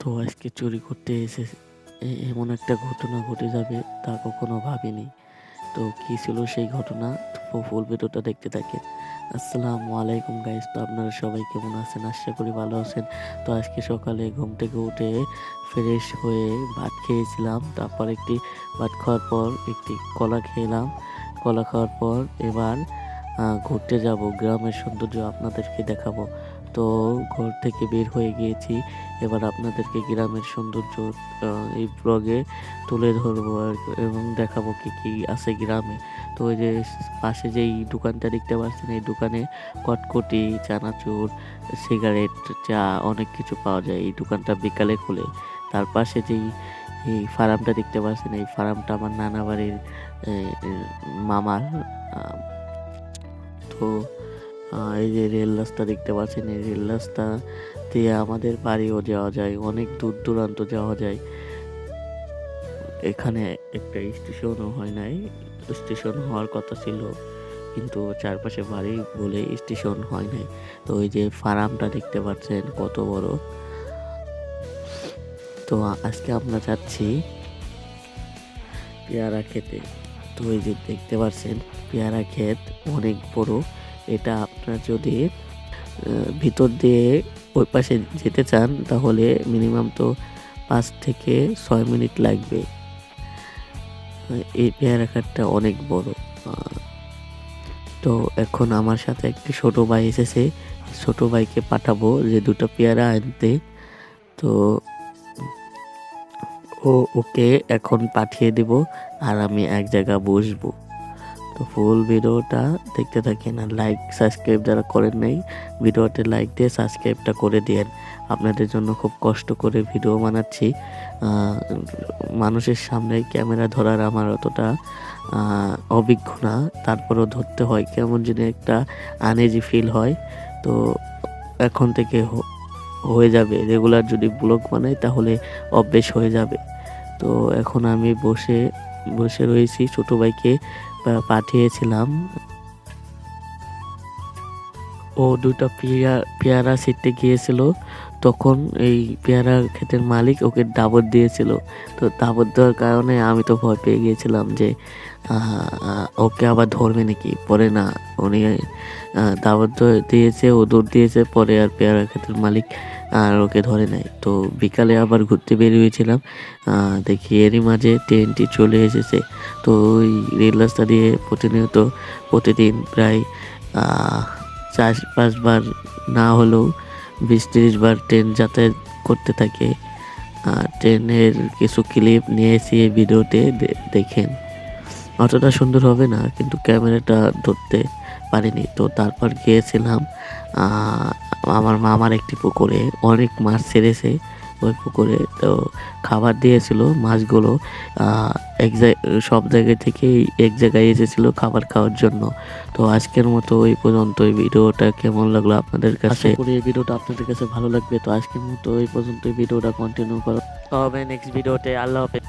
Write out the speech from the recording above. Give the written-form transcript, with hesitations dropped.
তো আজকে চুরি করতে এসে এমন একটা ঘটনা ঘটে যাবে তা কখনো ভাবিনি। তো কি ছিল সেই ঘটনা? তো ফুল ভিডিওটা দেখতে থাকেন। আসসালামু আলাইকুম গাইস। তো আপনারা সবাই কেমন আছেন? আশা করি ভালো আছেন। তো আজকে সকালে ঘুম থেকে উঠে ফ্রেশ হয়ে ভাত খেয়েছিলাম। তারপর একটি ভাত খাওয়ার পর একটি কলা খেলাম। কলা খাওয়ার পর এবার ঘুরতে যাব। গ্রামের সৌন্দর্য আপনাদেরকে দেখাবো। তো ঘর থেকে বের হয়ে গিয়েছি। এবার আপনাদেরকে গ্রামের সৌন্দর্য এই ব্লগে তুলে ধরবো এবং দেখাবো কি কি আছে গ্রামে। তো ওই যে পাশে যেই দোকানটা দেখতে পাচ্ছেন, এই দোকানে কটকটি, চানাচুর, সিগারেট, চা অনেক কিছু পাওয়া যায়। এই দোকানটা বিকালে খুলে। তার পাশে যেই এই ফার্মটা দেখতে পাচ্ছেন, এই ফার্মটা আমার নানা বাড়ির এ, এ, মামার। আহ, তো এই যে রেল রাস্তা দেখতে পাচ্ছেন, এই রেল রাস্তা দিয়ে আমাদের বাড়িও যাওয়া যায়, অনেক দূর দূরান্ত যাওয়া যায়। এখানে একটা স্টেশনও হয় নাই। স্টেশন হওয়ার কথা ছিল, কিন্তু চারপাশে বাড়ি বলে স্টেশন হয় নাই। তো ওই যে ফার্মটা দেখতে পাচ্ছেন কত বড়। তো আজকে আমরা যাচ্ছি পেয়ারা খেতে। তো এই যে দেখতে পাচ্ছেন পেয়ারা ক্ষেত অনেক বড়। এটা আপনার যদি ভিতর দিয়ে ওই পাশে যেতে চান তাহলে মিনিমাম তো 5 থেকে 6 মিনিট লাগবে। এই পেয়ারা ক্ষেতটা অনেক বড়। তো এখন আমার সাথে একটি ছোট ভাই এসেছে। ছোট ভাইকে পাঠাবো যে দুটো পেয়ারা আনতে। তো ওকে এখন পাঠিয়ে দিব, আর আমি এক জায়গায় বসবো। তো ফুল ভিডিওটা দেখতে থাকেন, আর লাইক সাবস্ক্রাইব যারা করেন নাই ভিডিওতে লাইক দিয়ে সাবস্ক্রাইবটা করে দিয়েন। আপনাদের জন্য খুব কষ্ট করে ভিডিও বানাচ্ছি। মানুষের সামনে ক্যামেরা ধরার আমার অতটা অভিজ্ঞ না, তারপরেও ধরতে হয়, কেমন যেন একটা আনইজি ফিল হয়। তো এখন থেকে হয়ে যাবে, রেগুলার যদি ব্লগ বানাই তাহলে অভ্যেস হয়ে যাবে। তো এখন আমি বসে বসে রয়েছি, ছোট ভাইকে পাঠিয়েছিলাম। ও দুটো পেয়ারা ছিঁড়তে গিয়েছিল, তখন এই পেয়ারা ক্ষেতের মালিক ওকে দাবত দিয়েছিল। তো দাবত দেওয়ার কারণে আমি তো ভয় পেয়ে গিয়েছিলাম যে ওকে আবার ধরবে নাকি। পরে না, উনি দাবত দিয়েছে, ও দৌড় দিয়েছে, পরে আর পেয়ারা ক্ষেতের মালিক আর ওকে ধরে নাই। তো বিকালে আবার ঘুরতে বেরিয়েছিলাম, দেখি এরই মাঝে ট্রেনটি চলে এসেছে। তো ওই রেল রাস্তা দিয়ে প্রতিদিন প্রায় 4-5 বার না হলেও 20-30 বার ট্রেন যাতায়াত করতে থাকে। ট্রেনের কিছু ক্লিপ নিয়েছি এই ভিডিওতে, দেখেন। অতটা সুন্দর হবে না, কিন্তু ক্যামেরাটা ধরতে পারিনি। তো তারপর গিয়েছিলাম আমার মামার একটি পুকুরে, অনেক মাছ ছেড়েছে ওই পুকুরে। তো খাবার দিয়েছিল মাছগুলো, সব জায়গা থেকেই এক জায়গায় এসেছিল খাবার খাওয়ার জন্য। তো আজকের মতো এই পর্যন্ত। এই ভিডিওটা কেমন লাগলো আপনাদের কাছে? আশা করি এই ভিডিওটা আপনাদের কাছে ভালো লাগবে। তো আজকের মতো এই পর্যন্ত ভিডিওটা কন্টিনিউ করা হবে নেক্সট ভিডিওতে। আল্লাহ হাফেজ।